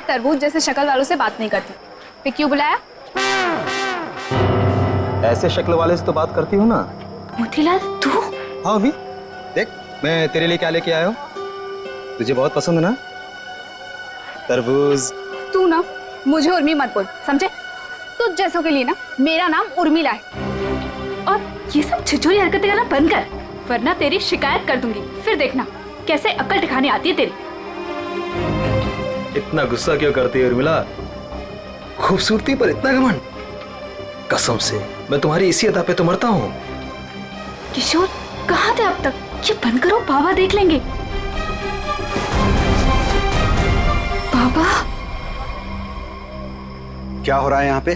तरबूज जैसे शक्ल वालों से बात नहीं करती। फिर क्यों बुलाया? ऐसे शक्ल वाले से तो बात करती हूँ ना। मोतीलाल तू? हाँ अभी देख, मैं तेरे लिए क्या लेके आया हूँ। तुझे बहुत पसंद है ना तरबूज। तू ना मुझे उर्मी मत बोल, समझे? तुझ जैसों के लिए ना मेरा नाम उर्मिला है। और ये सब छिछोरी हरकतें करना बंद कर, वरना तेरी शिकायत कर दूंगी। फिर देखना कैसे अक्ल ठिकाने आती है तेरी। इतना गुस्सा क्यों करती है उर्मिला? खूबसूरती पर इतना घमंड? कसम से मैं तुम्हारी इसी अदा पे तो मरता हूँ। किशोर कहाँ थे अब तक? ये बंद करो, बाबा देख लेंगे। बाबा क्या हो रहा है यहाँ पे?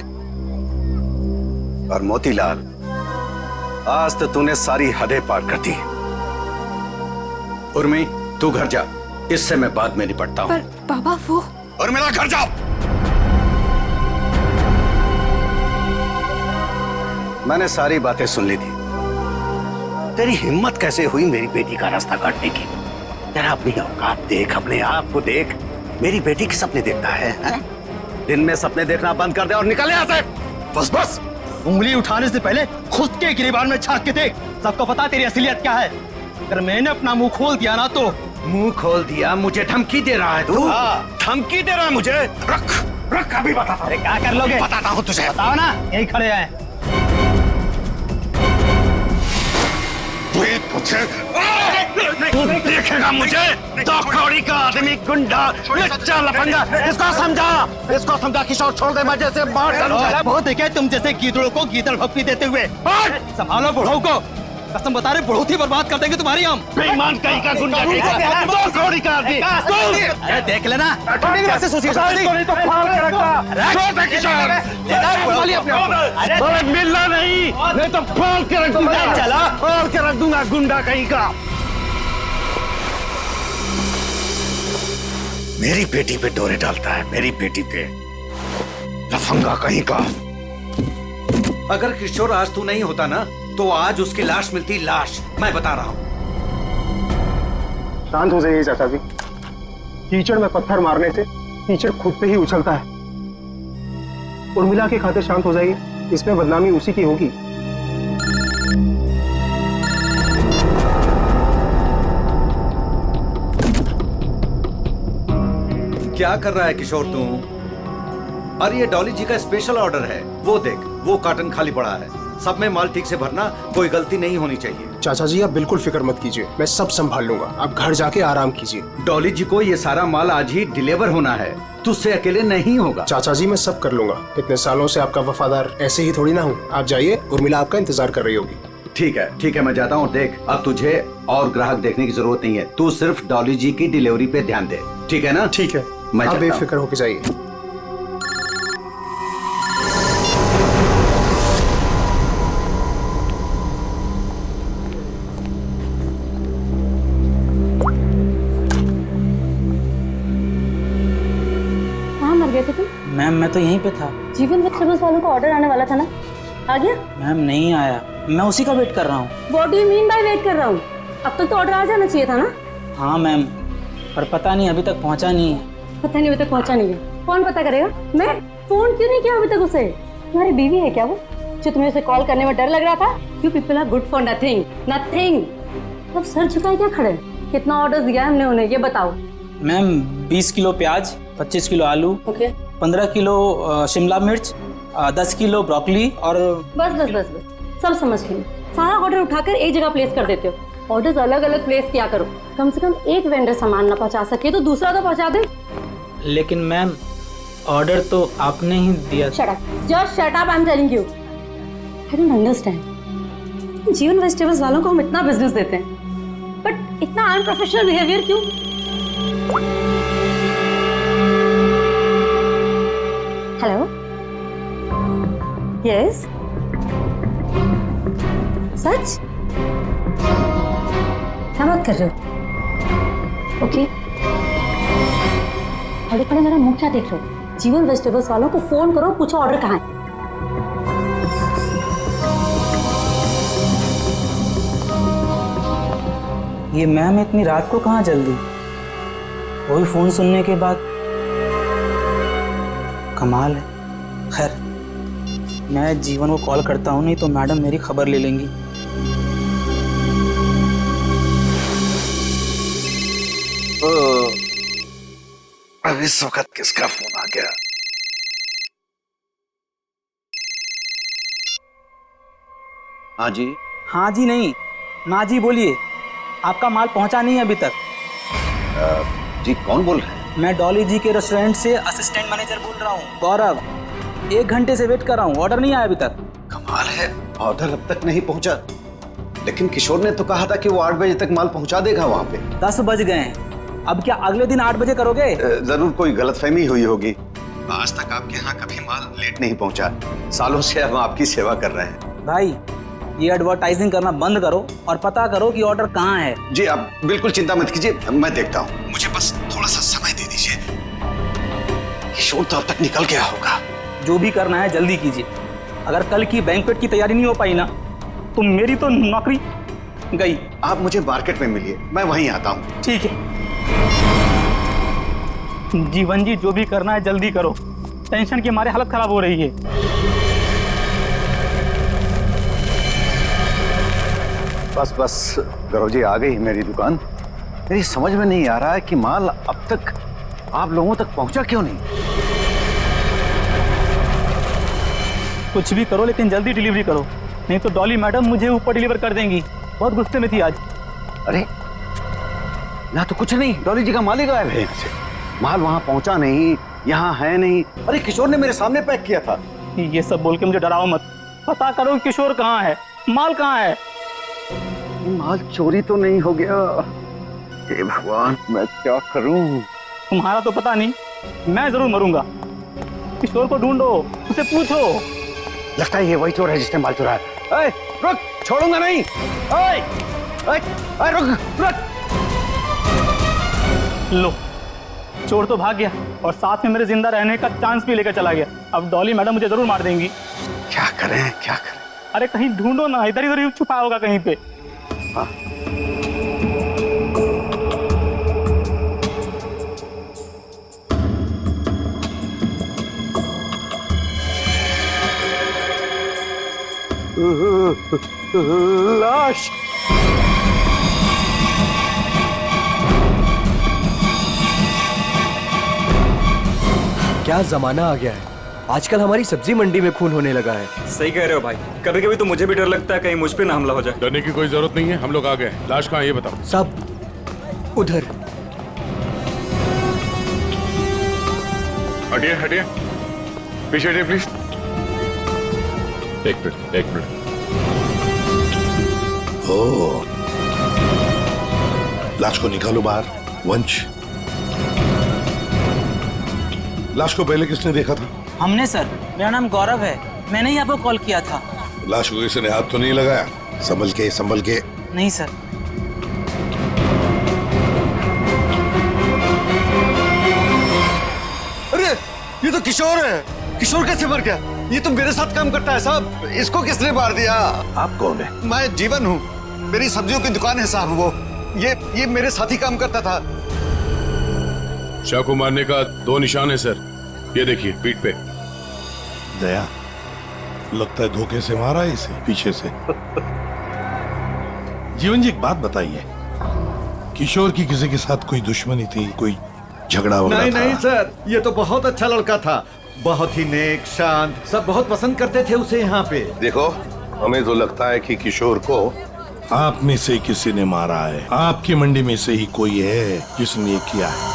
और मोतीलाल, आज तो तूने सारी हदें पार कर दी। उर्मी तू घर जा, इससे मैं बाद में निपटता हूँ। पर बाबा वो। उर्मिला घर जाओ। मैंने सारी बातें सुन ली थी। तेरी हिम्मत कैसे हुई मेरी बेटी का रास्ता काटने की? तेरा अपनी औकात देख, अपने आप को देख। मेरी बेटी के सपने देखता है? दिन में सपने देखना बंद कर दे और निकल यहाँ से। बस बस, उंगली उठाने से पहले खुद के गिरेबान में झांक के देख। सबको पता तेरी असलियत क्या है। अगर मैंने अपना मुंह खोल दिया ना तो। मुंह खोल दिया? मुझे धमकी दे रहा है तू? धमकी दे रहा है मुझे? रख रख, अभी बताता। अरे क्या कर लोगे? बताता हूँ तुझे। बताओ ना, यही खड़े हैं। तू देखेगा मुझे। दो कौड़ी का आदमी, गुंडा, लच्चा, लफंगा। इसको समझा किशोर, छोड़ दे, मैं जैसे मार डालूंगा। बहुत देखे तुम जैसे गीदड़ों को गीदड़ भक्ति देते हुए। संभालो बुढ़ऊ को, कसम बता रहे बहुत ही बर्बाद कर देंगे तुम्हारी हम। बेईमान कहीं का गुंडा कहीं का, दो कौड़ी का आदमी। अरे देख लेना। कैसे सोचिए? मिलना नहीं तो फाड़ के रख दूंगा। चला फाड़ के रख दूंगा, गुंडा कहीं का। मेरी बेटी पे डोरे डालता है, मेरी बेटी पे, लफंगा कहीं का। अगर किशोर आज तू नहीं होता ना तो आज उसकी लाश मिलती, लाश। मैं बता रहा हूं। शांत हो जाइए चाचा जी। कीचड़ में पत्थर मारने से कीचड़ खुद पे ही उछलता है। उर्मिला के खातिर शांत हो जाइए, इसमें बदनामी उसी की होगी। क्या कर रहा है किशोर तू? अरे ये डॉली जी का स्पेशल ऑर्डर है। वो देख, वो कार्टन खाली पड़ा है। सब में माल ठीक से भरना, कोई गलती नहीं होनी चाहिए। चाचा जी आप बिल्कुल फिक्र मत कीजिए, मैं सब संभाल लूंगा। आप घर जाके आराम कीजिए। डॉली जी को ये सारा माल आज ही डिलीवर होना है, तुझसे अकेले नहीं होगा। चाचा जी मैं सब कर लूंगा। इतने सालों से आपका वफादार ऐसे ही थोड़ी ना हूँ। आप जाइए, उर्मिला आपका इंतजार कर रही होगी। ठीक है मैं जाता हूँ। देख, अब तुझे और ग्राहक देखने की जरूरत नहीं है। तू सिर्फ डॉली जी की डिलीवरी पे ध्यान दे, ठीक है ना? ठीक है, मैं आप चलता हूं। बेफिक्र होके जाइए। गए थे तुम? मैम मैं तो यहीं पे था। जीवन वेजिटेबल्स वालों को ऑर्डर आने वाला था ना, आ गया? मैम नहीं आया, मैं उसी का वेट कर रहा हूँ। What do you mean by wait कर रहा हूँ? अब तक तो ऑर्डर आ जाना चाहिए था ना? हाँ मैम, पर पता नहीं अभी तक पहुँचा नहीं है। पता नहीं अभी तक पहुँचा नहीं है। कौन पता करेगा? मैं फोन क्यों नहीं किया अभी तक उसे? तुम्हारी बीवी है क्या वो, जो तुम्हें उसे कॉल करने में डर लग रहा था? You people are good for nothing, nothing। अब सर झुकाए क्या खड़े? कितना ऑर्डर दिया है हमने उन्हें, ये बताओ। मैम 20 किलो प्याज, 25 किलो आलू, 15 किलो शिमला मिर्च, 10 किलो ब्रोकली और बस सब समझ गई। सारा ऑर्डर उठाकर एक जगह प्लेस कर देते हो। ऑर्डर्स अलग अलग प्लेस किया करो। कम से कम एक वेंडर सामान ना पहुंचा सके तो दूसरा तो पहुंचा दे। लेकिन मैम ऑर्डर तो आपने ही दिया। Shut up, just shut up, I am telling you. I don't understand. जीवन वेजिटेबल्स वालों को हम इतना बिजनेस देते हैं, बट इतना अनप्रोफेशनल बिहेवियर क्यों? हेलो, यस, सच? क्या बात कर रहे हो? ओके, बड़े बड़े मेरा मुंह क्या देख रहे हो? जीवन वेजिटेबल्स वालों को फोन करो, पूछो ऑर्डर कहाँ है। ये मैम इतनी रात को कहाँ जल्दी? वही फोन सुनने के बाद कमाल है। खैर, मैं जीवन को कॉल करता हूँ, नहीं तो मैडम मेरी खबर ले लेंगी। अब इस वक्त किसका फोन आ गया? हाँ जी। हाँ जी नहीं, ना जी बोलिए। आपका माल पहुंचा नहीं है अभी तक। जी कौन बोल रहे हैं? मैं डॉली जी के रेस्टोरेंट से असिस्टेंट मैनेजर बोल रहा हूँ, गौरव। 1 घंटे से वेट कर रहा हूँ, ऑर्डर नहीं आया अभी तक। कमाल है, ऑर्डर अब तक नहीं पहुंचा। लेकिन किशोर ने तो कहा था कि वो 8 बजे तक माल पहुंचा देगा वहाँ पे। 10 बज गए हैं, अब क्या अगले दिन 8 बजे करोगे? जरूर कोई गलतफहमी हुई होगी। आज तक आपके यहाँ कभी माल लेट नहीं पहुंचा। सालों से हम आपकी सेवा कर रहे हैं। भाई, ये एडवर्टाइजिंग करना बंद करो और पता करो कि ऑर्डर कहाँ है। जी आप बिल्कुल चिंता मत कीजिए, मैं देखता हूँ। मुझे बस थोड़ा सा समय दे दीजिए। किशोर तो अब तक निकल गया होगा। जो भी करना है जल्दी कीजिए। अगर कल की बैंक्वेट की तैयारी नहीं हो पाई ना, तो मेरी तो नौकरी गई। आप मुझे मार्केट में मिलिए, मैं वहीं आता हूँ। ठीक है जीवन जी, जो भी करना है जल्दी करो। टेंशन की मारे हालत खराब हो रही है। बस बस गौरव जी, आ गई मेरी दुकान। मेरी समझ में नहीं आ रहा है कि माल अब तक आप लोगों तक पहुंचा क्यों नहीं। कुछ भी करो लेकिन जल्दी डिलीवरी करो, नहीं तो डॉली मैडम मुझे ऊपर डिलीवर कर देंगी। बहुत गुस्से में थी आज। अरे यहाँ तो कुछ नहीं, डॉली जी का माल ही गायब है यहाँ से। माल वहां पहुंचा नहीं, यहाँ है नहीं। अरे किशोर ने मेरे सामने पैक किया था। ये सब बोल के मुझे डराओ मत। पता करो किशोर कहाँ है, माल कहाँ है। माल चोरी तो नहीं हो गया? हे भगवान, मैं क्या करूं? तुम्हारा तो पता नहीं, मैं जरूर मरूंगा। किशोर को ढूंढो, उसे पूछो। लगता है ये वही चोर है जिसने माल चुराया। ए, रुक, छोड़ूंगा नहीं। रुक रुक। लो, चोर तो भाग गया और साथ में मेरे जिंदा रहने का चांस भी लेकर चला गया। अब डॉली मैडम मुझे जरूर मार देंगी। क्या करें क्या करें? अरे कहीं ढूंढो ना, इधर इधर ही छुपा होगा कहीं पे। हाँ। लाश। क्या जमाना आ गया है, आजकल हमारी सब्जी मंडी में खून होने लगा है। सही कह रहे हो भाई, कभी कभी तो मुझे भी डर लगता है कहीं मुझ पे ना हमला हो जाए। डरने की कोई जरूरत नहीं है, हम लोग आ गए। लाश कहाँ है ये बताओ। सब उधर। हटिए हटिए, पीछे हटिए प्लीज। एक मिनट। ओह, लाश को निकालो बाहर। वंश, लाश को पहले किसने देखा था? हमने सर, मेरा नाम गौरव है, मैंने ही आपको कॉल किया था। लाश को किसी ने हाथ तो नहीं लगाया? संभल के। नहीं सर। अरे ये तो किशोर है। किशोर कैसे मर गया? ये तो मेरे साथ काम करता है साहब। इसको किसने मार दिया? आप कौन है? मैं जीवन हूँ, मेरी सब्जियों की दुकान है साहब। वो ये मेरे साथ ही काम करता था। शाह को मारने का 2 निशान है सर, ये देखिए पीठ पे। दया, लगता है धोखे से मारा है इसे पीछे से। जीवन जी एक बात बताइए, किशोर की किसी के साथ कोई दुश्मनी थी, कोई झगड़ा वगैरह था? नहीं सर, ये तो बहुत अच्छा लड़का था, बहुत ही नेक, शांत, सब बहुत पसंद करते थे उसे यहाँ पे। देखो, हमें तो लगता है कि किशोर को आप में से किसी ने मारा है। आपकी मंडी में से ही कोई है जिसने ये किया है।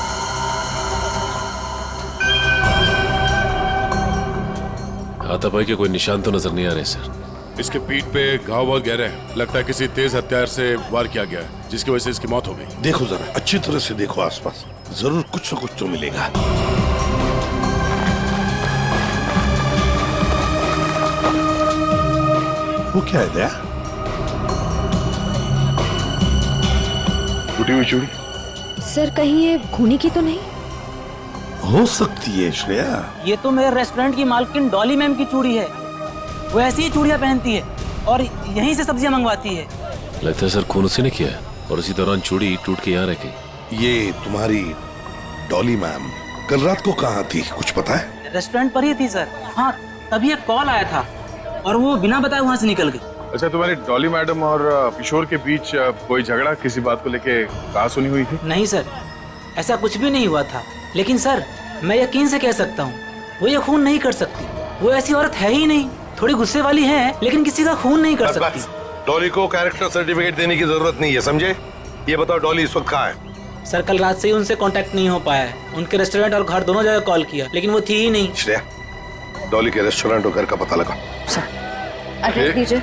हाथापाई के कोई निशान तो नजर नहीं आ रहे सर। इसके पीठ पे घाव बहुत गहरे हैं, लगता है किसी तेज हथियार से वार किया गया है, जिसकी वजह से इसकी मौत हो गई। देखो जरा अच्छी तरह से देखो आसपास, जरूर कुछ न कुछ तो मिलेगा। वो क्या है दया? टूटी हुई चूड़ी? सर कहीं ये खूनी की तो नहीं? हो सकती है श्रेया। ये तो मेरे रेस्टोरेंट की मालकिन डॉली मैम की चूड़ी है। वो ऐसी ही चूड़ियां पहनती है और यहीं से सब्जियां मंगवाती है। लगता है सर खून उसी ने किया है और उसी दौरान चूड़ी टूट के यहाँ रह गई। ये तुम्हारी डॉली मैम कल रात को कहाँ थी, कुछ पता है? रेस्टोरेंट पर ही थी सर। हाँ, तभी एक कॉल आया था और वो बिना बताए वहाँ से निकल गई। अच्छा, तुम्हारी डॉली मैडम और किशोर के बीच कोई झगड़ा किसी बात को लेके कहा सुनी हुई थी? नहीं सर, ऐसा कुछ भी नहीं हुआ था। लेकिन सर, मैं यकीन से कह सकता हूँ वो ये खून नहीं कर सकती। वो ऐसी औरत है ही नहीं। थोड़ी गुस्से वाली है लेकिन किसी का खून नहीं कर सकती। डॉली को कैरेक्टर सर्टिफिकेट देने की जरूरत नहीं है, समझे? ये बताओ डॉली इस वक्त कहाँ है? सर, कल रात से ही उनसे कांटेक्ट नहीं हो पाया है। उनके रेस्टोरेंट और घर दोनों जगह कॉल किया लेकिन वो थी ही नहीं। श्रेया, डॉली के रेस्टोरेंट और घर का पता लगा। एड्रेस दीजिए।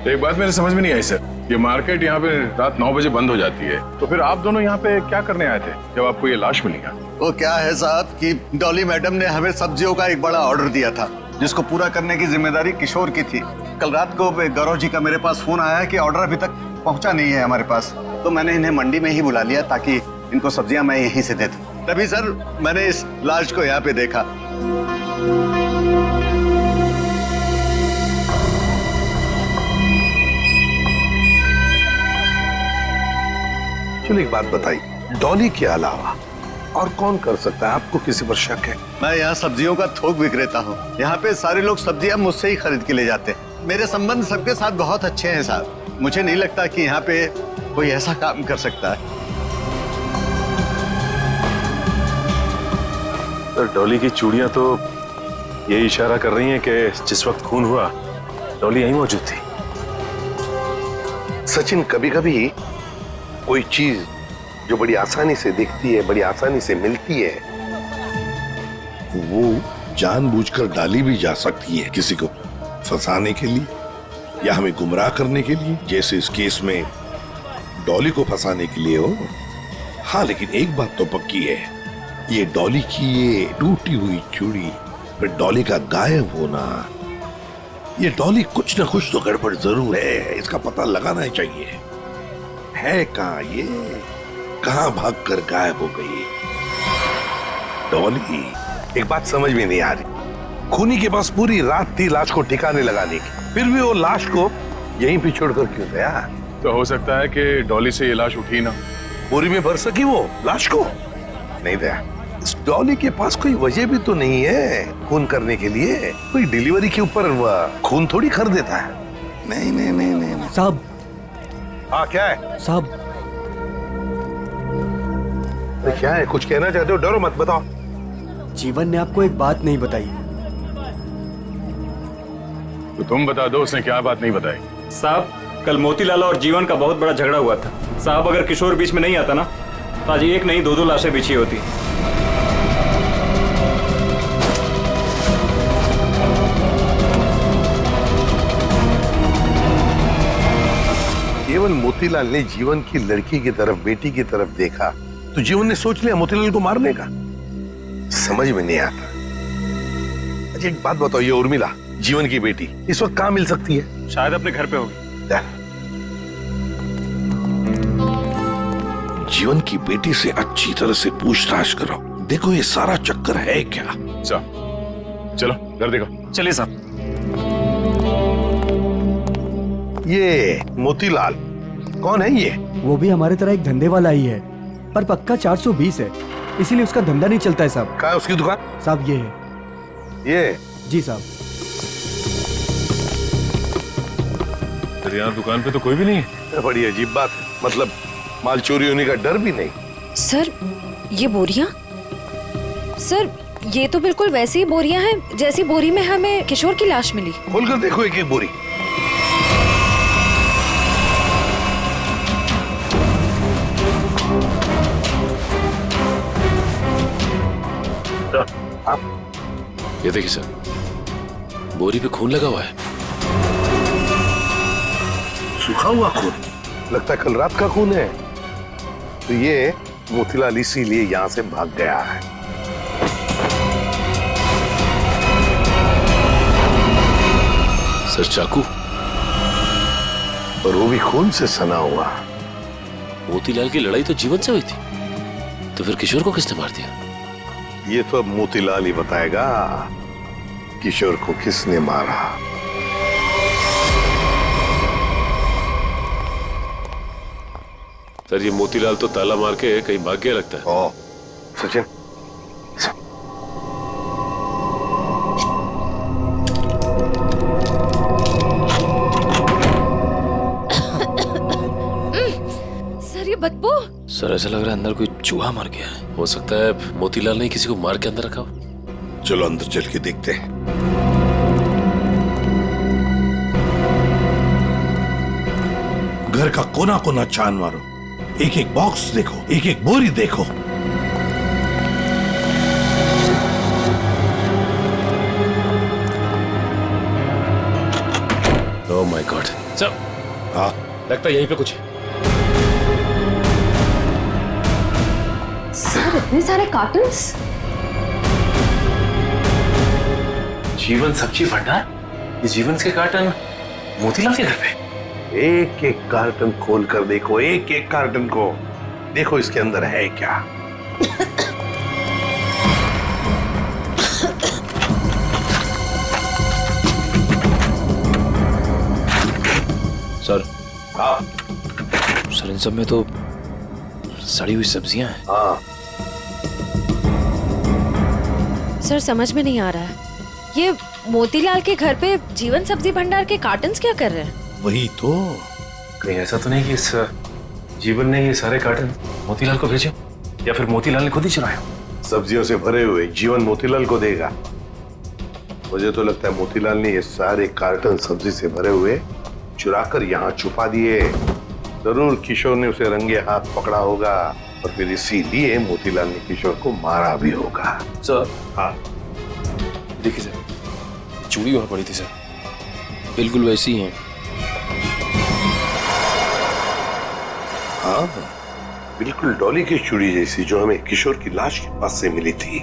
एक बात मेरे समझ में नहीं आई सर, ये मार्केट यहाँ पे रात 9 बजे बंद हो जाती है, तो फिर आप दोनों यहाँ पे क्या करने आए थे जब आपको ये लाश मिली? वो क्या है साहब कि डॉली मैडम ने हमें सब्जियों का एक बड़ा ऑर्डर दिया था जिसको पूरा करने की जिम्मेदारी किशोर की थी। कल रात को गौरव जी का मेरे पास फोन आया कि ऑर्डर अभी तक पहुंचा नहीं है हमारे पास, तो मैंने इन्हें मंडी में ही बुला लिया ताकि इनको सब्जियां मैं यहीं से दे दूं। तभी सर मैंने इस लाश को यहाँ पे देखा। चलो एक बात बताइए, डॉली के अलावा और कौन कर सकता है? आपको किसी पर शक है? मैं यहाँ सब्जियों का थोक विक्रेता हूँ। यहाँ पे सारे लोग सब्जियां मुझसे ही खरीद के ले जाते हैं। मेरे संबंध सबके साथ बहुत अच्छे हैं साहब। मुझे नहीं लगता कि यहाँ पे कोई ऐसा काम कर सकता है। तो डॉली की चूड़ियां तो यही इशारा कर रही हैं कि जिस वक्त खून हुआ डॉली यहीं मौजूद थी। सचिन, कभी कभी कोई चीज जो बड़ी आसानी से दिखती है, बड़ी आसानी से मिलती है, वो जानबूझकर डाली भी जा सकती है किसी को फंसाने के लिए या हमें गुमराह करने के लिए, जैसे इस केस में डॉली को फंसाने के लिए हो। हाँ, लेकिन एक बात तो पक्की है, ये डॉली की ये टूटी हुई चूड़ी पर डॉली का गायब होना, ये डॉली कुछ ना कुछ तो गड़बड़ जरूर है। इसका पता लगाना ही चाहिए। है कहाँ ये? कहाँ भागकर गायब हो गई डॉली? एक बात समझ में नहीं आ रही, खूनी के पास पूरी रात थी लाश को ठिकाने लगाने की, फिर भी वो लाश को यहीं पे छोड़कर क्यों गया? तो हो सकता है कि डॉली से ये लाश उठी ना, बोरी में भर सकी वो लाश को? नहीं दया, इस डॉली के पास कोई वजह भी तो नहीं है खून करने के लिए। कोई डिलीवरी के ऊपर खून थोड़ी कर देता है। नहीं नहीं नहीं नहीं साहब। हाँ, क्या है साहब? क्या है? कुछ कहना चाहते हो? डरो मत, बताओ। जीवन ने आपको एक बात नहीं बताई। तो तुम बता दो, उसने क्या बात नहीं बताई? साहब, कल मोतीलाल और जीवन का बहुत बड़ा झगड़ा हुआ था। साहब, अगर किशोर बीच में नहीं आता ना तो आज एक नहीं दो लाशें बिछी होती। केवल मोतीलाल ने जीवन की लड़की की तरफ, बेटी की तरफ देखा तो जीवन ने सोच लिया मोतीलाल को मारने का। समझ में नहीं आता। अच्छा एक बात बताओ, ये उर्मिला जीवन की बेटी इस वक्त कहाँ मिल सकती है? शायद अपने घर पे होगी। जीवन की बेटी से अच्छी तरह से पूछताछ करो, देखो ये सारा चक्कर है क्या। चलो घर देखो। चलिए साहब। ये मोतीलाल कौन है? ये वो भी हमारे तरह एक धंधे वाला ही है, पर पक्का 420 है, इसीलिए उसका धंधा नहीं चलता है साहब। कहाँ है उसकी दुकान? साहब ये है। ये? जी साहब। तेरे यहाँ दुकान पे तो कोई भी नहीं है? बड़ी अजीब बात है, मतलब माल चोरी होने का डर भी नहीं। सर, ये बोरियां? सर, ये तो बिल्कुल वैसी ही बोरियां हैं जैसी बोरी में हमें किशोर की लाश मिली। खोलकर देखो एक एक बोरी। ये देखिए सर, बोरी पे खून लगा हुआ है। सूखा हुआ खून? लगता है कल रात का खून है। तो ये मोतीलाल इसीलिए यहाँ से भाग गया है। सर, चाकू? और वो भी खून से सना हुआ। मोतीलाल की लड़ाई तो जीवन से हुई थी, तो फिर किशोर को किसने मार दिया? ये तो अब मोतीलाल ही बताएगा किशोर को किसने मारा। सर, ये मोतीलाल तो ताला मार के कहीं भाग गया लगता है। ओ, सचिन बदबू। सर ऐसा लग रहा है अंदर कोई चूहा मर गया है। हो सकता है मोतीलाल ने किसी को मार के अंदर रखा हो। चलो अंदर चल के देखते हैं। घर का कोना कोना छान मारो, एक एक बॉक्स देखो, एक एक बोरी देखो। Oh my God sir. हाँ लगता है यहीं पे कुछ है। सर इतने सारे कार्टन्स। जीवन सब्जी भंडार, ये जीवन के कार्टन मोतीलाल के घर पे। एक एक कार्टन खोल कर देखो, एक एक कार्टन को देखो, इसके अंदर है क्या। सर। हाँ सर इन सब में तो सड़ी हुई सब्जियां हैं। हाँ सर समझ में नहीं आ रहा है, ये मोतीलाल के घर पे जीवन सब्जी भंडार के कार्टन्स क्या कर रहे हैं? वही तो। कहीं ऐसा तो नहीं कि इस जीवन ने ये सारे कार्टन मोतीलाल को भेजे, या फिर मोतीलाल ने खुद ही चुराए? सब्जियों से भरे हुए जीवन मोतीलाल को देगा। मुझे तो लगता है मोतीलाल ने ये सारे कार्टन सब्जी से भरे हुए चुराकर यहाँ छुपा दिए। जरूर किशोर ने उसे रंगे हाथ पकड़ा होगा और फिर इसीलिए मोतीलाल ने किशोर को मारा भी होगा। सर। हाँ देखिए सर, चूड़ी वहां पड़ी थी सर, बिल्कुल वैसी है। हाँ बिल्कुल डॉली की चूड़ी जैसी, जो हमें किशोर की लाश के पास से मिली थी।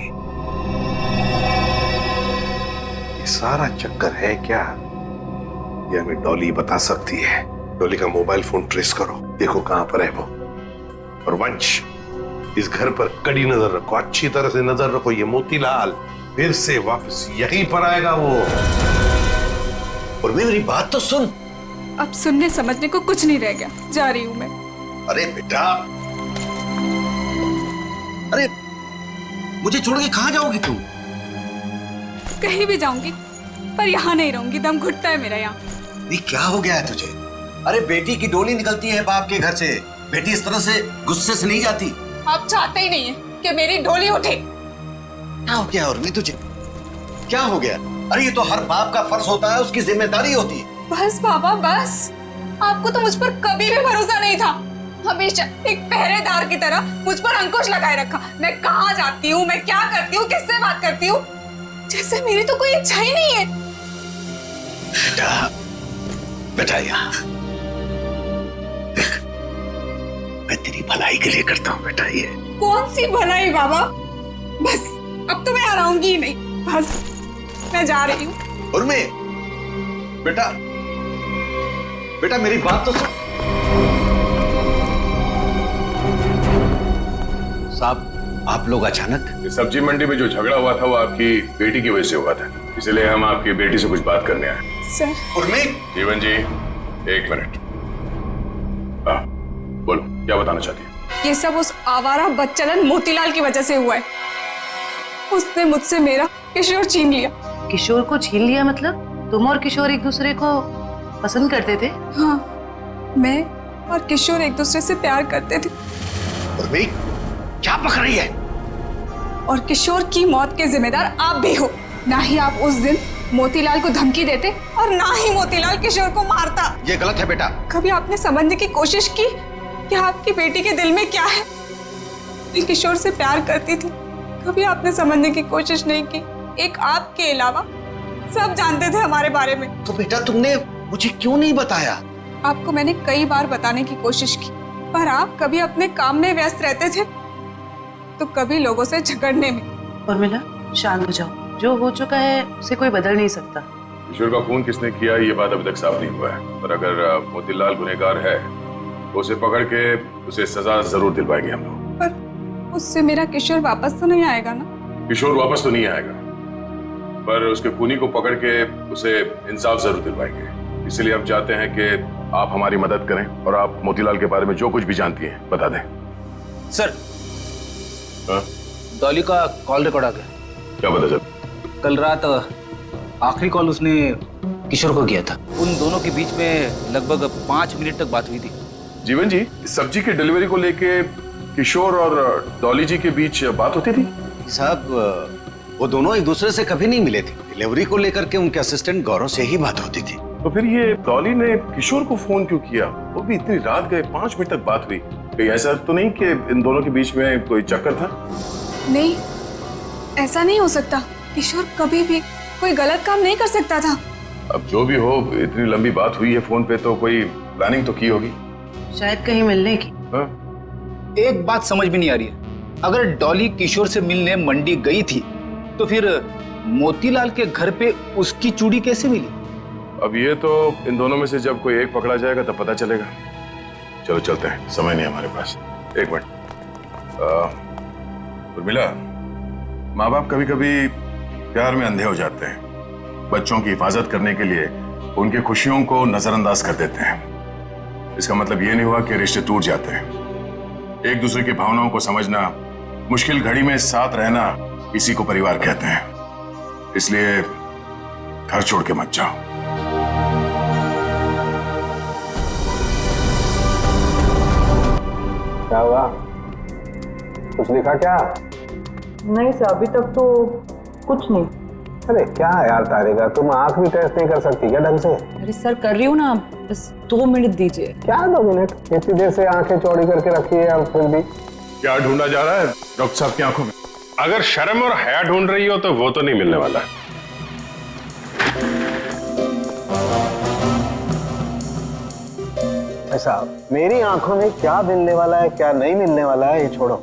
ये सारा चक्कर है क्या, ये हमें डॉली बता सकती है। डॉली का मोबाइल फोन ट्रेस करो, देखो कहां पर है वो। और वंश, इस घर पर कड़ी नजर रखो, अच्छी तरह से नजर रखो। ये मोतीलाल फिर से वापस यहीं पर आएगा वो। और मेरी बात तो सुन। अब सुनने समझने को कुछ नहीं रह गया, जा रही हूँ मैं। अरे बेटा, अरे मुझे छोड़ के कहाँ जाओगी तुम? कहीं भी जाऊंगी पर यहाँ नहीं रहूंगी, दम घुटता है मेरा यहाँ। नहीं, क्या हो गया है तुझे? अरे बेटी की डोली निकलती है बाप के घर से, बेटी इस तरह से गुस्से से नहीं जाती। आप चाहते ही नहीं है कि मेरी डोली उठे। क्या हो गया उर्मी तुझे? क्या हो गया? अरे ये तो हर बाप का फर्ज होता है, उसकी जिम्मेदारी होती है। बस बाबा बस, आपको तो मुझ पर कभी भी भरोसा नहीं था। हमेशा एक पहरेदार की तरह मुझ पर अंकुश लगाए रखा। मैं कहाँ जाती हूँ, मैं क्या करती हूँ, किससे बात करती हूँ, जैसे मेरी तो कोई इच्छा ही नहीं है। बेटा, बेटा यहाँ देख, मैं तेरी भलाई के लिए करता हूँ बेटा। ये कौन सी भलाई बाबा, बस अब तो मैं आऊंगी ही नहीं, बस मैं जा रही हूँ। उर्मी, बेटा बेटा मेरी बात तो सुन। साहब, आप लोग अचानक? इस सब्जी मंडी में जो झगड़ा हुआ था वो आपकी बेटी की वजह से हुआ था, इसलिए हम आपकी बेटी से कुछ बात करने आए। सर। उर्मी। जीवन जी, एक मिनट। बोलो, क्या बताना चाहती है? ये सब उस आवारा बदचलन मोतीलाल की वजह से हुआ है। उसने मुझसे मेरा किशोर छीन लिया। किशोर को छीन लिया मतलब? तुम और किशोर एक दूसरे को पसंद करते थे? हाँ, मैं और किशोर एक दूसरे से प्यार करते थे। उर्मी, क्या पक रही है? और किशोर की मौत के जिम्मेदार आप भी हो। ना ही आप उस दिन मोतीलाल को धमकी देते और ना ही मोतीलाल किशोर को मारता। ये गलत है बेटा। कभी आपने समझने की कोशिश की कि आपकी बेटी के दिल में क्या है? मैं किशोर से प्यार करती थी, कभी आपने समझने की कोशिश नहीं की। एक आपके अलावा सब जानते थे हमारे बारे में। तो बेटा तुमने मुझे क्यों नहीं बताया? आपको मैंने कई बार बताने की कोशिश की, पर आप कभी अपने काम में व्यस्त रहते थे तो कभी लोगों से झगड़ने में। उर्मिला, शांत हो जाओ, जो हो चुका है उसे कोई बदल नहीं सकता। किशोर का खून किसने किया ये बात अभी तक साफ नहीं हुआ है, पर अगर मोतीलाल गुनहगार है तो उसे पकड़ के उसे सजा जरूर दिलवाएंगे हम लोग। पर उससे मेरा किशोर वापस तो नहीं आएगा ना? किशोर वापस तो नहीं आएगा, पर उसके खूनी को पकड़ के उसे इंसाफ जरूर दिलवाएंगे। इसलिए हम चाहते हैं कि आप हमारी मदद करें और आप मोतीलाल के बारे में जो कुछ भी जानती हैं बता दें। सर, डॉली का कॉल रिकॉर्ड आ गया। क्या पता चल? कल रात आखिरी कॉल उसने किशोर को किया था। उन दोनों के बीच में लगभग 5 मिनट तक बात हुई थी। जीवन जी, सब्जी की डिलीवरी को लेके किशोर और डॉली जी के बीच बात होती थी? साहब, वो दोनों एक दूसरे से कभी नहीं मिले थे। डिलीवरी को लेकर के उनके असिस्टेंट गौरव से ही बात होती थी। तो फिर ये डॉली ने किशोर को फोन क्यों किया? वो भी इतनी रात गए, 5 मिनट तक बात हुई। कहीं ऐसा तो नहीं कि इन दोनों के बीच में कोई चक्कर था? नहीं, ऐसा नहीं हो सकता। किशोर कभी भी कोई गलत काम नहीं कर सकता था। अब जो भी हो, इतनी लंबी बात हुई है फोन पे, तो कोई प्लानिंग तो की होगी। शायद कहीं मिलने की। हाँ? एक बात समझ में नहीं आ रही है, अगर डॉली किशोर से मिलने मंडी गई थी तो फिर मोतीलाल के घर पे उसकी चूड़ी कैसे मिली? अब ये तो इन दोनों में से जब कोई एक पकड़ा जाएगा तब पता चलेगा। चलो चलते हैं, समय नहीं हमारे पास। एक मिनट, उर्मिला, माँ बाप कभी कभी प्यार में अंधे हो जाते हैं। बच्चों की हिफाजत करने के लिए उनकी खुशियों को नजरअंदाज कर देते हैं। इसका मतलब ये नहीं हुआ कि रिश्ते टूट जाते हैं। एक दूसरे की भावनाओं को समझना, मुश्किल घड़ी में साथ रहना, इसी को परिवार कहते हैं। इसलिए घर छोड़ के मत जाओ। क्या हुआ? कुछ दिखा क्या? नहीं सर, अभी तक तो कुछ नहीं। अरे क्या यार तारिका, तुम आंख भी टेस्ट नहीं कर सकती क्या ढंग से? अरे सर कर रही हूँ ना, बस 2 मिनट दीजिए। क्या 2 मिनट? इतनी देर से आंखें चौड़ी करके रखी है, अब फिर भी क्या ढूंढा जा रहा है डॉक्टर साहब की आंखों में? अगर शर्म और हया ढूंढ रही हो तो वो तो नहीं मिलने वाला। ऐसा मेरी आंखों में क्या मिलने वाला है, क्या नहीं मिलने वाला है, ये छोड़ो।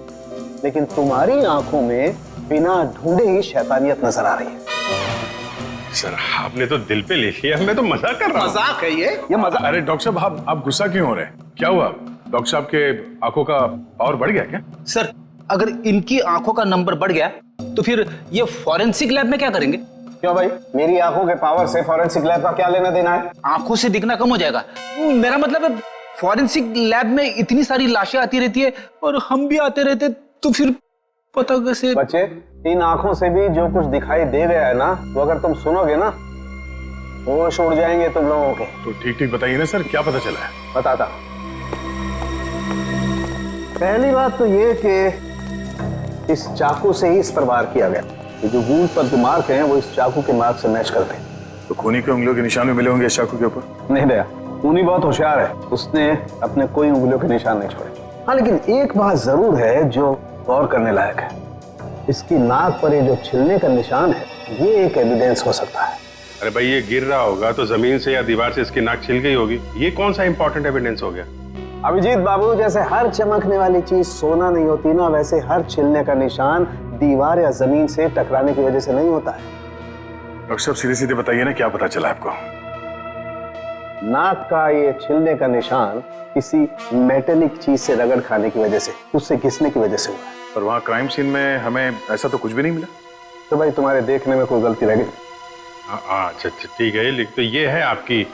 लेकिन तुम्हारी आंखों में बिना ढूंढे ही शैतानियत नजर आ रही है। सर, आपने तो दिल पे ले लिया, मैं तो मजाक कर रहा हूँ। मजाक है ये मजाक। अरे डॉक्टर साहब, आप गुस्सा क्यों हो रहे हैं? क्या हुआ? डॉक्टर साहब के आंखों का पावर बढ़ गया क्या? सर, अगर इनकी आंखों का नंबर बढ़ गया तो फिर ये फॉरेंसिक लैब में क्या करेंगे? क्यों भाई, मेरी आंखों के पावर से फॉरेंसिक लैब का क्या लेना देना है? आंखों से दिखना कम हो जाएगा। मेरा मतलब है फॉरेंसिक लैब में इतनी सारी लाशें आती रहती है और हम भी आते रहते, तो फिर पता कैसे? बच्चे, इन आंखों से भी जो कुछ दिखाई दे गया है ना, वो अगर तुम सुनोगे ना, होश उड़ जाएंगे तुम लोगों के। तो ठीक ठीक बताइए ना सर, क्या पता चला है? बताता। पहली बात तो ये कि इस चाकू से ही इस पर वार किया गया। ये जो वूंड पर जो मार्क हैं वो इस चाकू के मार्क से मैच करते हैं। तो खूनी के उंगलियों के निशान भी मिले होंगे इस चाकू के ऊपर? नहीं दया, खूनी बहुत होशियार है, उसने अपने कोई उंगलियों के निशान नहीं छोड़े। हाँ, लेकिन एक बात जरूर है जो गौर करने लायक है। इसकी नाक पर ये जो छिलने का निशान है, ये एक एविडेंस हो सकता है। अरे भाई, ये गिर रहा होगा तो जमीन से या दीवार से इसकी नाक छिल गई होगी। ये कौन सा इंपॉर्टेंट एविडेंस हो गया? अभिजीत बाबू, जैसे हर चमकने वाली चीज सोना नहीं होती ना, वैसे हर छिलने का निशान दीवार या जमीन से टकराने की वजह से नहीं होता है। डॉक्टर साहब, सीधे सीधे बताइए ना, क्या पता चला आपको? नाक का ये छिलने का निशान किसी मेटेलिक चीज से रगड़ खाने की वजह से, उससे घिसने की वजह से हुआ है। और वहाँ क्राइम सीन में हमें ऐसा तो कुछ भी नहीं मिला। तो भाई, तुम्हारे देखने में कोई गलती रह गई? अच्छा अच्छा, ठीक है। लिख तो ये है आपकी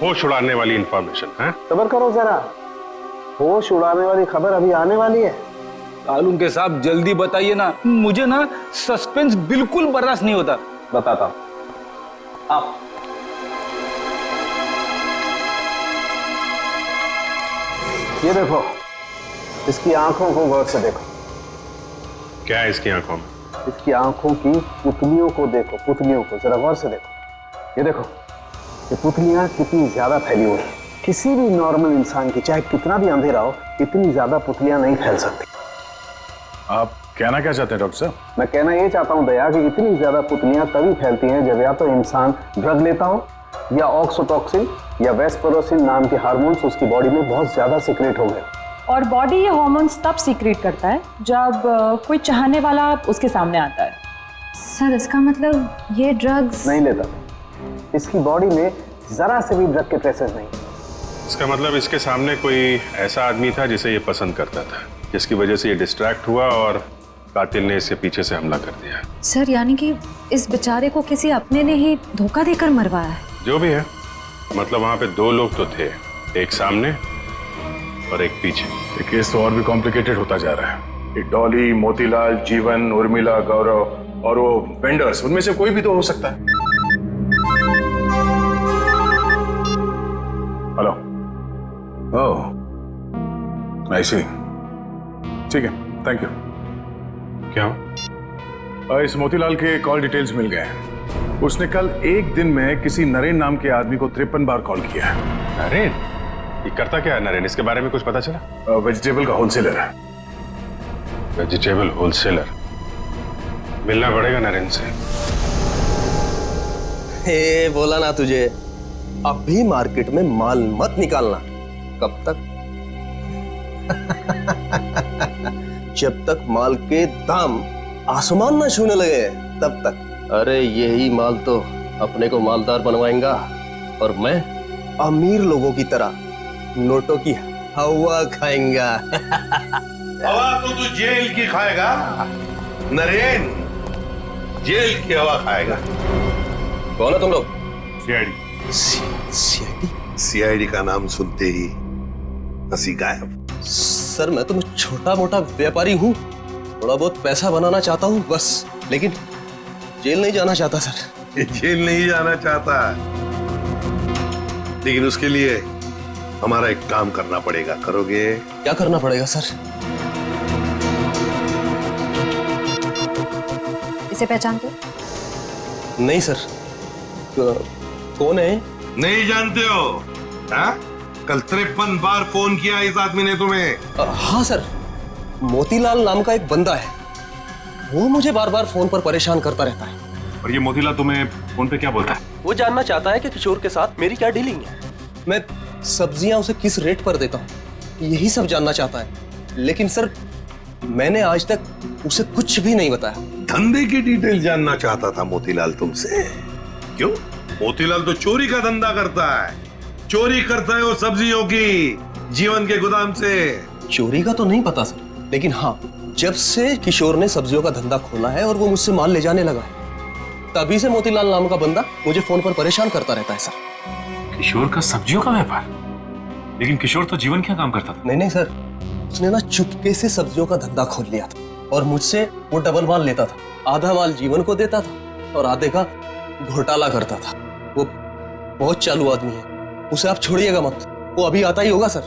होश उड़ाने वाली इंफॉर्मेशन है? सब्र करो जरा, होश उड़ाने वाली खबर अभी आने वाली है। तालुम के साहब, जल्दी बताइए ना, मुझे ना सस्पेंस बिल्कुल बर्दाश्त नहीं होता। बताता हूं। आप ये देखो, इसकी आंखों को गौर से देखो। क्या है इसकी आंखों में? इसकी आंखों की पुतलियों को देखो, पुतलियों को जरा गौर से देखो। ये देखो, ये पुतलियां कितनी ज्यादा फैली हुई हैं। किसी भी नॉर्मल इंसान की, चाहे कितना भी अंधेरा हो, इतनी ज्यादा पुतलियां नहीं फैल सकती। आप कहना क्या चाहते हैं डॉक्टर साहब? मैं कहना ये चाहता हूं दया कि इतनी ज्यादा पुतलियां तभी फैलती हैं जब या तो इंसान ड्रग लेता हो, या ऑक्सीटोसिन या वेस्परोसिन नाम के हार्मोन्स उसकी बॉडी में बहुत ज्यादा सीक्रेट हो गए। और बॉडी ये हार्मोन्स तब सीक्रेट करता है जब कोई चाहने वाला उसके सामने आता है। सर, इसका मतलब ये ड्रग्स नहीं लेता। इसकी बॉडी में जरा से भी ड्रग के ट्रेसेस नहीं। इसका मतलब इसके सामने कोई ऐसा आदमी था जिसे ये पसंद करता था, जिसकी वजह से ये डिस्ट्रैक्ट हुआ और कातिल ने इसके पीछे से हमला कर दिया। सर, यानी कि इस बेचारे को किसी अपने ने ही धोखा देकर मरवाया है। जो भी है, मतलब वहां पे 2 लोग तो थे, एक सामने और एक पीछे। ये केस तो और भी कॉम्प्लिकेटेड होता जा रहा है। ये डॉली, मोतीलाल, जीवन, उर्मिला, गौरव और वो वेंडर्स, उनमें से कोई भी तो हो सकता है। हेलो। ओह, ऐसे ही। ठीक है, थैंक यू। क्या? इस मोतीलाल के कॉल डिटेल्स मिल गए हैं। उसने कल एक दिन में किसी नरेन नाम के आदमी को 53 बार कॉल किया है। नरेन? ये करता क्या है नरेन? इसके बारे में कुछ पता चला? वेजिटेबल का होलसेलर है। Vegetable wholesaler? मिलना पड़ेगा नरेन से। हे बोला ना तुझे, अभी मार्केट में माल मत निकालना। कब तक? जब तक माल के दाम आसमान ना छूने लगे तब तक। अरे यही माल तो अपने को मालदार बनवाएगा और मैं अमीर लोगों की तरह नोटों की हवा खाएंगा। हवा तो तू जेल की खाएगा नरेन, जेल की हवा खाएगा। कौन है तुम लोग? सीआईडी। सीआईडी? सीआईडी का नाम सुनते ही हंसी गायब। सर मैं तो छोटा मोटा व्यापारी हूँ, थोड़ा बहुत पैसा बनाना चाहता हूँ बस, लेकिन जेल नहीं जाना चाहता सर। जेल नहीं जाना चाहता, लेकिन उसके लिए हमारा एक काम करना पड़ेगा। करोगे? क्या करना पड़ेगा सर? इसे पहचानते हो? नहीं सर। कौन है? नहीं जानते हो? हाँ? कल 53 बार फोन किया इस आदमी ने तुम्हें। हाँ सर, मोतीलाल नाम का एक बंदा है, वो मुझे बार बार फोन पर परेशान करता रहता है। और ये मोतीलाल तुम्हें फोन पे क्या बोलता है? वो जानना चाहता है कि किशोर के साथ मेरी क्या डीलिंग है, मैं सब्जियां उसे किस रेट पर देता हूँ, यही सब जानना चाहता है। लेकिन सर मैंने आज तक उसे कुछ भी नहीं बताया। धंधे की डिटेल जानना चाहता था मोतीलाल तुमसे। क्यों? मोतीलाल तो चोरी का धंधा करता है। चोरी करता है वो सब्जियों की, जीवन के गोदाम से। चोरी का तो नहीं पता सर, लेकिन हाँ, जब से किशोर ने सब्जियों का धंधा खोला है और वो मुझसे माल ले जाने लगा है, तभी से मोतीलाल नाम का बंदा मुझे फोन पर परेशान करता रहता है सर। किशोर का सब्जियों का व्यापार? लेकिन किशोर तो जीवन क्या काम करता था? नहीं सर, उसने ना चुपके से सब्जियों का धंधा खोल लिया था और मुझसे वो डबल माल लेता था। आधा माल जीवन को देता था और आधे का घोटाला करता था। वो बहुत चालू आदमी है, उसे आप छोड़िएगा मत, वो अभी आता ही होगा सर।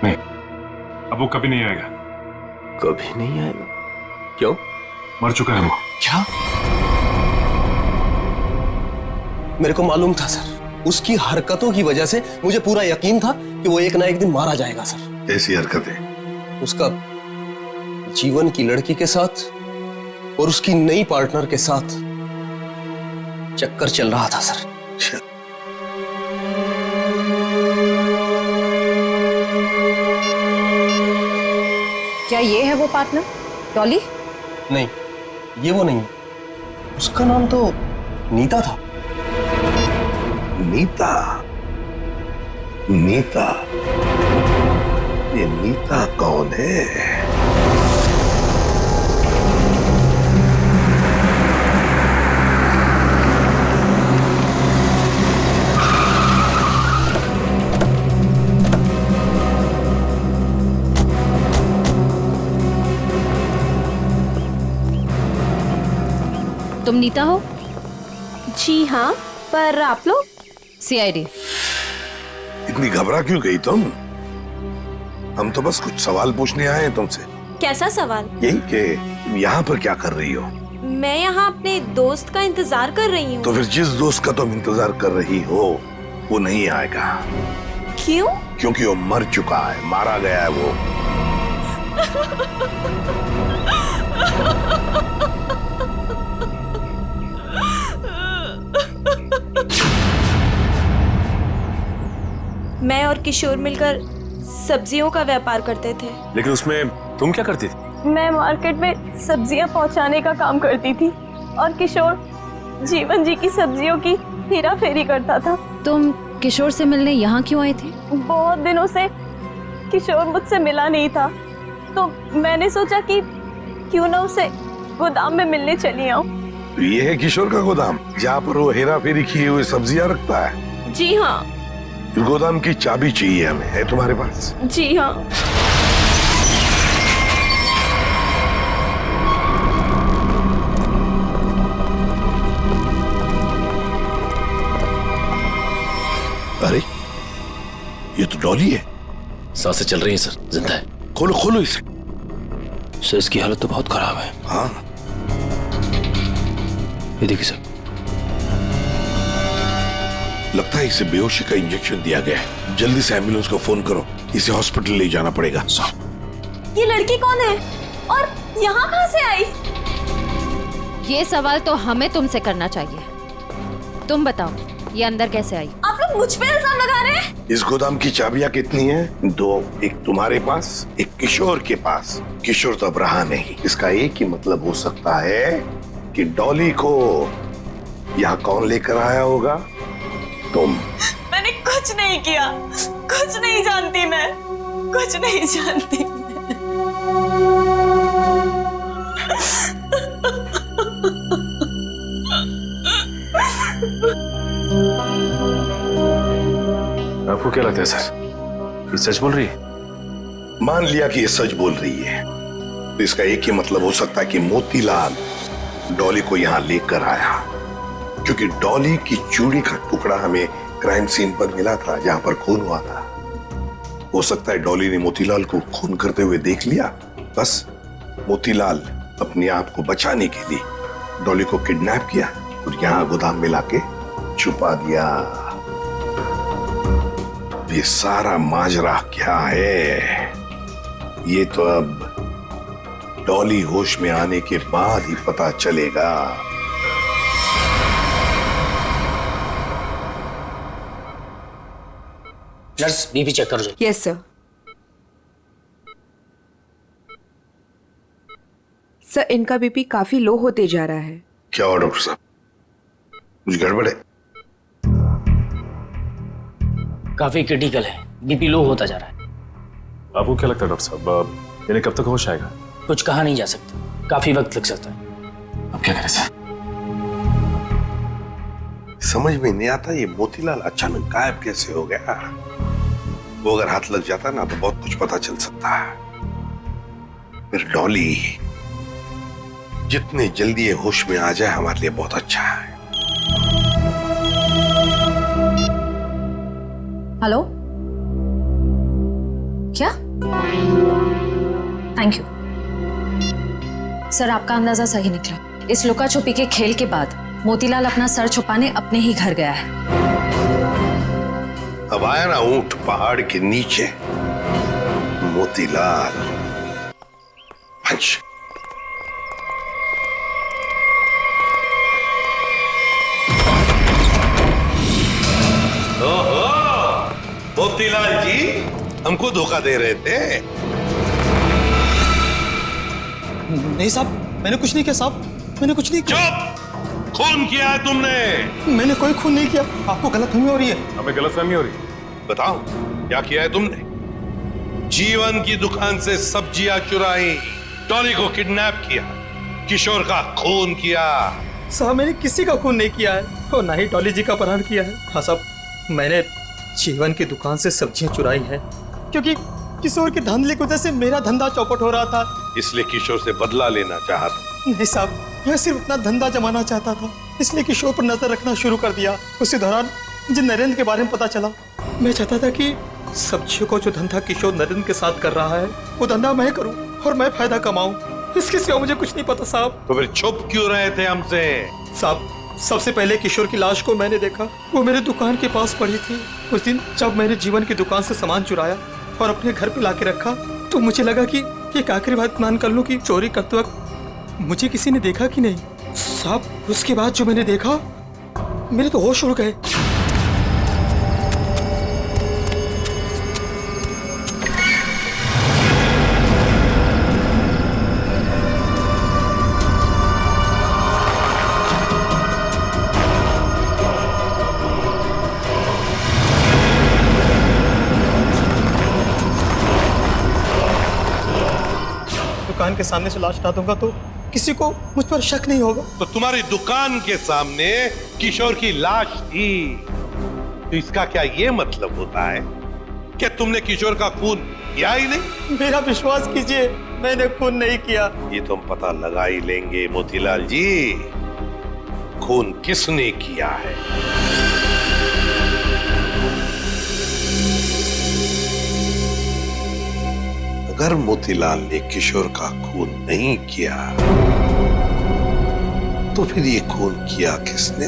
नहीं, अब वो कभी नहीं आएगा। कभी नहीं आएगा? क्यों? मर चुका है वो। क्या? मेरे को मालूम था सर, उसकी हरकतों की वजह से मुझे पूरा यकीन था कि वो एक ना एक दिन मारा जाएगा सर। कैसी हरकतें? उसका जीवन की लड़की के साथ और उसकी नई पार्टनर के साथ चक्कर चल रहा था सर। क्या ये है वो पार्टनर, डॉली? नहीं, ये वो नहीं, उसका नाम तो नीता था। नीता? नीता? ये नीता कौन है? तुम नीता हो? जी हाँ, पर आप लोग? सीआईडी। इतनी घबरा क्यों गई तुम? हम तो बस कुछ सवाल पूछने आए हैं तुमसे। कैसा सवाल? यही कि यहाँ पर क्या कर रही हो? मैं यहाँ अपने दोस्त का इंतजार कर रही हूँ। तो फिर जिस दोस्त का तुम इंतजार कर रही हो वो नहीं आएगा। क्यों? क्योंकि वो मर चुका है, मारा गया है वो। मैं और किशोर मिलकर सब्जियों का व्यापार करते थे। लेकिन उसमें तुम क्या करती थी? मैं मार्केट में सब्जियां पहुंचाने का काम करती थी और किशोर जीवन जी की सब्जियों की हेरा फेरी करता था। तुम किशोर से मिलने यहाँ क्यों आई थी? बहुत दिनों से किशोर मुझसे मिला नहीं था, तो मैंने सोचा कि क्यों ना उसे गोदाम में मिलने चली आऊं। ये है किशोर का गोदाम, जहाँ पर वो हेरा फेरी किए हुए सब्जियां रखता है? जी हाँ। गोदाम की चाबी चाहिए हमें, है तुम्हारे पास? जी हाँ। अरे ये तो डॉली है। सांसें चल रही हैं सर, जिंदा है। खोलो खोलो इसे। सर इसकी हालत तो बहुत खराब है। हाँ ये देखिए सर, लगता है इसे बेहोशी का इंजेक्शन दिया गया है। जल्दी से एम्बुलेंस को फोन करो, इसे हॉस्पिटल ले जाना पड़ेगा। ये लड़की कौन है और यहाँ कहाँ से आई? ये सवाल तो हमें तुमसे करना चाहिए। तुम बताओ, ये अंदर कैसे आई? आप लोग मुझ पे इल्जाम लगा रहे हैं? इस गोदाम की चाबियां कितनी हैं? 2, एक तुम्हारे पास, एक किशोर के पास। किशोर तो अब रहा नहीं। इसका एक ही मतलब हो सकता है कि डॉली को यहाँ कौन लेकर आया होगा? तुम। मैंने कुछ नहीं किया, कुछ नहीं जानती मैं, कुछ नहीं जानती। आपको क्या लगता है सर, ये सच बोल रही है? मान लिया कि ये सच बोल रही है, तो इसका एक ही मतलब हो सकता है कि मोतीलाल डॉली को यहाँ लेकर आया, क्योंकि डॉली की चूड़ी का टुकड़ा हमें क्राइम सीन पर मिला था, जहां पर खून हुआ था। हो सकता है डॉली ने मोतीलाल को खून करते हुए देख लिया। बस मोतीलाल अपने आप को बचाने के लिए डॉली को किडनैप किया और यहाँ गोदाम में लाके छुपा दिया। ये सारा माजरा क्या है, ये तो अब डॉली होश में आने के बाद ही पता चलेगा। नर्स बीपी चेक कर दो। Yes sir. सर इनका बीपी काफी लो होते जा रहा है। क्या हुआ डॉक्टर साहब, कुछ गड़बड़ है? काफी क्रिटिकल है, बीपी लो होता जा रहा है। आपको क्या लगता है डॉक्टर साहब, इन्हें कब तक होश आएगा? कुछ कहा नहीं जा सकता, काफी वक्त लग सकता है। अब क्या करें सर? समझ में नहीं आता ये मोतीलाल अचानक गायब कैसे हो गया। वो अगर हाथ लग जाता ना तो बहुत कुछ पता चल सकता है। फिर डॉली जितने जल्दी ये होश में आ जाए हमारे लिए बहुत अच्छा है। हेलो, क्या? थैंक यू सर, आपका अंदाजा सही निकला। इस लुका छुपी के खेल के बाद मोतीलाल अपना सर छुपाने अपने ही घर गया है। अब आया ना ऊंट पहाड़ के नीचे, मोतीलाल। पंच। ओहो, मोतीलाल जी हमको धोखा दे रहे थे। नहीं साहब, मैंने कुछ नहीं किया साहब, मैंने कुछ नहीं किया। चुप! खून किया है तुमने। मैंने कोई खून नहीं किया, आपको गलतफहमी हो रही है। हमें गलतफहमी हो रही है। बताओ क्या किया है तुमने? जीवन की दुकान से सब्जियां चुराई, डॉली को किडनैप किया, किशोर का खून किया। साहब मैंने किसी का खून नहीं किया है और ना ही डॉली जी का अपहरण किया है। हाँ साहब, मैंने जीवन की दुकान से सब्जियां चुराई है क्योंकि किशोर के धांधली की वजह से मेरा धंधा चौपट हो रहा था, इसलिए किशोर से बदला लेना चाहता। नहीं साहब, मैं सिर्फ अपना धंधा जमाना चाहता था, इसलिए किशोर पर नजर रखना शुरू कर दिया। उसी दौरान मुझे नरेंद्र के बारे में पता चला। मैं चाहता था कि सब्जियों को जो धंधा किशोर नरेंद्र के साथ कर रहा है वो धंधा मैं करूं और मैं फायदा कमाऊं। इसके सिवा मुझे कुछ नहीं पता साहब। तो फिर छुप क्यों रहे थे हमसे? साहब सबसे पहले किशोर की लाश को मैंने देखा, वो मेरे दुकान के पास पड़ी थी। उस दिन जब मैंने जीवन की दुकान से सामान चुराया और अपने घर पे लाके रखा तो मुझे लगा कि एक आखिरी बात मान कर लूं कि चोरी करते वक्त मुझे किसी ने देखा कि नहीं। साहब उसके बाद जो मैंने देखा, मेरे तो होश उड़ गए। दुकान के सामने से लाश हटा दूंगा तो किसी को मुझ पर शक नहीं होगा। तो तुम्हारी दुकान के सामने किशोर की लाश थी, तो इसका क्या ये मतलब होता है कि तुमने किशोर का खून किया ही नहीं? मेरा विश्वास कीजिए, मैंने खून नहीं किया। ये तो हम पता लगा ही लेंगे मोतीलाल जी, खून किसने किया है। अगर मोतीलाल ने किशोर का खून नहीं किया तो फिर ये खून किया किसने?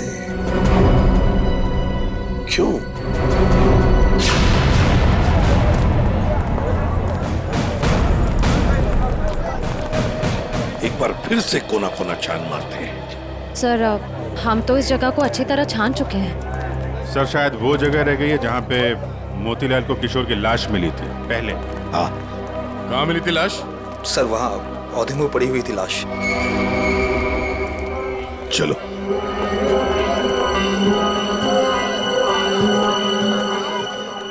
क्यों? एक बार फिर से कोना कोना छान मारते हैं। सर हम तो इस जगह को अच्छी तरह छान चुके हैं। सर शायद वो जगह रह गई है जहाँ पे मोतीलाल को किशोर की लाश मिली थी पहले। हाँ, कहाँ मिली थी लाश? सर वहाँ पौधे में पड़ी हुई थी लाश। चलो।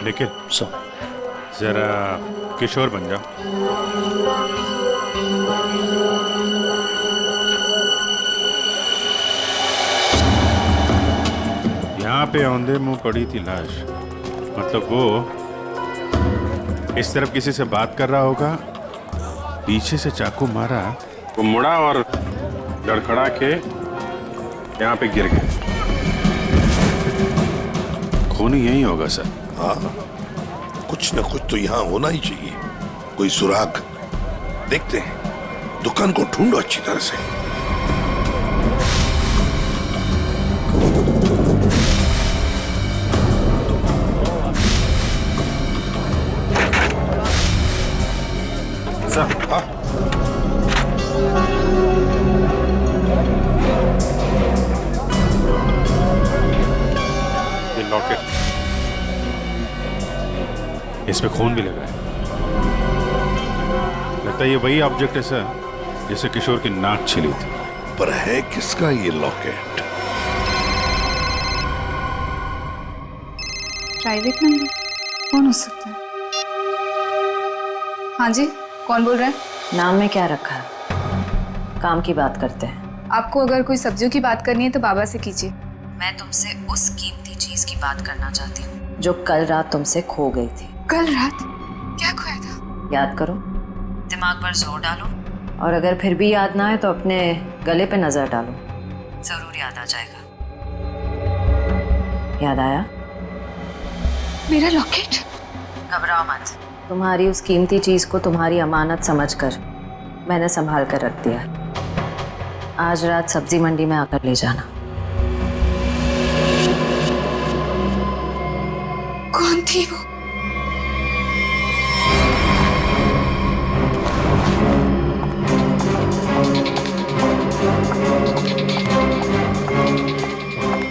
निखिल जरा किशोर बन जा। यहाँ पे औंधे मुंह पड़ी थी लाश, मतलब वो इस तरफ किसी से बात कर रहा होगा, पीछे से चाकू मारा, वो मुड़ा और लड़खड़ा के यहाँ पे गिर गया। खून यही होगा सर। हाँ, कुछ न कुछ तो यहाँ होना ही चाहिए, कोई सुराग। देखते हैं, दुकान को ढूंढो अच्छी तरह से। सर, हाँ? ये लॉकेट, इसमें खून भी लगा है। लगता है ये वही ऑब्जेक्ट है सर जिसे किशोर की नाक छिली थी। पर है किसका ये लॉकेट? प्राइवेट नंबर कौन हो सकता है? हाँ जी, कौन बोल रहा है? नाम में क्या रखा है? काम की बात करते हैं। आपको अगर कोई सब्जियों की बात करनी है तो बाबा से कीजिए। मैं तुमसे उस कीमती चीज की बात करना चाहती हूँ जो कल रात तुमसे खो गई थी। कल रात क्या खोया था? याद करो, दिमाग पर जोर डालो, और अगर फिर भी याद ना आए तो अपने गले पे नजर डालो, जरूर याद आ जाएगा। याद आया? मेरा लॉकेट? घबराओ मत, तुम्हारी उस कीमती चीज को तुम्हारी अमानत समझकर मैंने संभाल कर रख दिया। आज रात सब्जी मंडी में आकर ले जाना। कौन थी वो?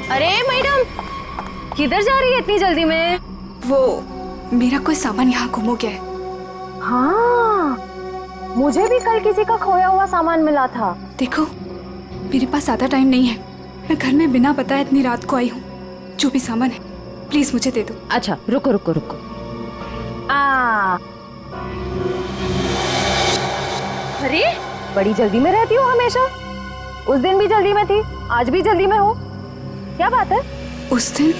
अरे मैडम, किधर जा रही है इतनी जल्दी में? वो मेरा कोई सामान यहाँ गुम हो गया है। हाँ, मुझे भी कल किसी का खोया हुआ सामान मिला था। देखो, मेरे पास ज़्यादा टाइम नहीं है, मैं घर में बिना बताए इतनी रात को आई हूँ। जो भी सामान है प्लीज मुझे दे दो। अच्छा रुको रुको रुको। अरे बड़ी जल्दी में रहती हो हमेशा। उस दिन भी जल्दी में थी, आज भी जल्दी में हो, क्या बात है? उस दिन?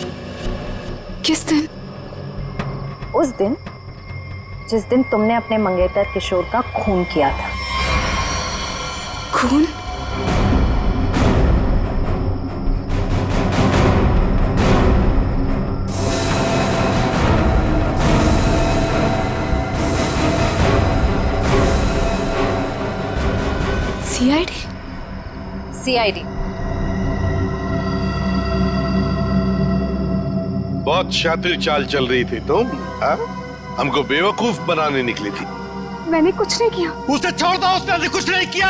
किस दिन? उस दिन जिस दिन तुमने अपने मंगेतर किशोर का खून किया था। खून? सीआईडी? सीआईडी। बहुत शातिर चाल चल रही थी तुम, हाँ? हमको बेवकूफ बनाने निकली थी। मैंने कुछ नहीं किया। उसे छोड़ दो, उसने कुछ नहीं किया।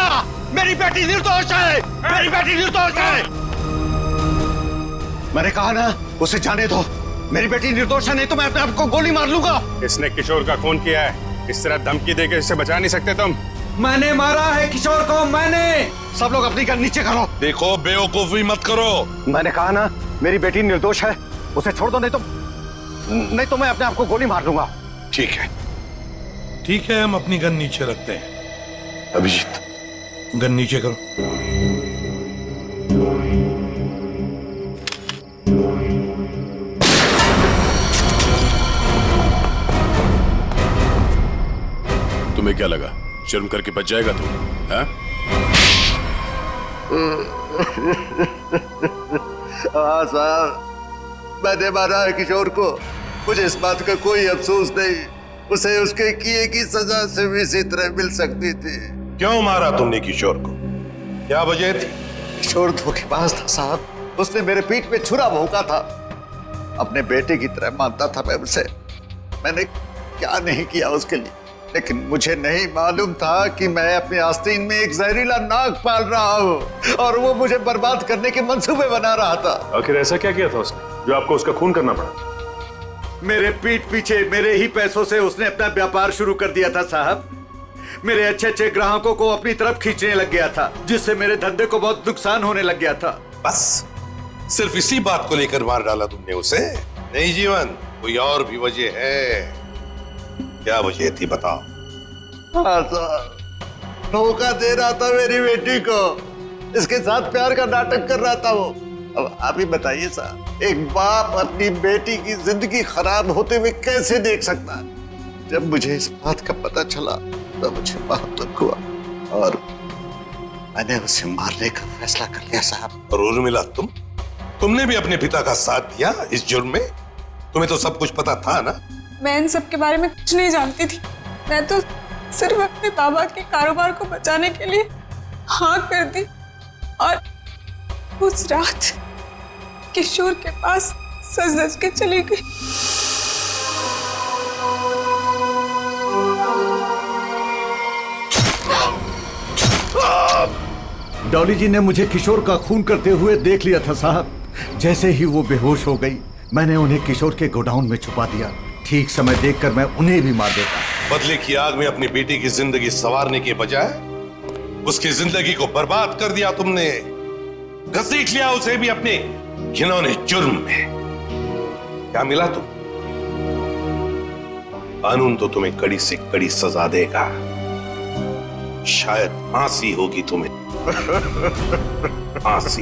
मेरी बेटी निर्दोष है, मेरी बेटी निर्दोष है। मैंने कहा ना, उसे जाने दो। मेरी बेटी निर्दोष है, नहीं तो मैं अपने आप को गोली मार लूंगा। इसने किशोर का खून किया है, इस तरह धमकी देकर इससे बचा नहीं सकते तुम। मैंने मारा है किशोर को, मैंने। सब लोग अपनी गन नीचे करो। देखो, बेवकूफी मत करो। मैंने कहा ना, मेरी बेटी निर्दोष है, उसे छोड़ दो, नहीं तो मैं अपने आप को गोली मार लूंगा। ठीक है, ठीक है, हम अपनी गन नीचे रखते हैं। अभिजीत, गन नीचे करो। तुम्हें क्या लगा, शर्म करके बच जाएगा तू? हाँ? हाँ साहब, मैंने मारा है किशोर को। मुझे इस बात का कोई अफसोस नहीं, उसे उसके किए की सजा से भी इसी तरह मिल सकती थी। क्यों मारा तुमने किशोर को? क्या वजह थी? किशोर धोखेबाज था साहब। उसने मेरे पीठ पे छुरा भोंका था। अपने बेटे की तरह मानता था मैं उसे। मैंने क्या नहीं किया उसके लिए, लेकिन मुझे नहीं मालूम था कि मैं अपने आस्तीन में एक जहरीला नाग पाल रहा हूँ और वो मुझे बर्बाद करने के मंसूबे बना रहा था। आखिर ऐसा क्या किया था उसने जो आपको उसका खून करना पड़ा? मेरे पीठ पीछे मेरे ही पैसों से उसने अपना व्यापार शुरू कर दिया था साहब। मेरे अच्छे अच्छे ग्राहकों को अपनी तरफ खींचने लग गया था, जिससे मेरे धंधे को बहुत नुकसान होने लग गया था। बस सिर्फ इसी बात को लेकर मार डाला तुमने उसे? नहीं जीवन, कोई और भी वजह है? क्या वजह थी बताओ? हाँ साहब, धोखा दे रहा था मेरी बेटी को। इसके साथ प्यार का नाटक कर रहा था वो। अब आप ही बताइए साहब, एक बाप अपनी बेटी की जिंदगी खराब होते हुए कैसे देख सकता है? जब मुझे इस बात का पता चला तो मुझे बहुत दुख हुआ और मैंने उसे मारने का फैसला कर लिया साहब। और उर्मिला, तुमने भी अपने पिता का साथ दिया इस जुर्म में? तुम्हें तो सब कुछ पता था ना? मैं इन सब के बारे में कुछ नहीं जानती थी। मैं तो सिर्फ अपने बाबा के कारोबार को बचाने के लिए हाँ कर दी और उस रात किशोर के पास सज धज के चली गई। डॉली जी ने मुझे किशोर का खून करते हुए देख लिया था साहब। जैसे ही वो बेहोश हो गई, मैंने उन्हें किशोर के गोडाउन में छुपा दिया। ठीक समय देखकर मैं उन्हें भी मार देता। बदले की आग में अपनी बेटी की जिंदगी संवारने के बजाय उसकी जिंदगी को बर्बाद कर दिया तुमने। घसीट लिया उसे भी अपने घिनौने जुर्म में। क्या मिला तुम? कानून तो तुम्हें कड़ी से कड़ी सजा देगा। शायद फांसी होगी तुम्हें। फांसी।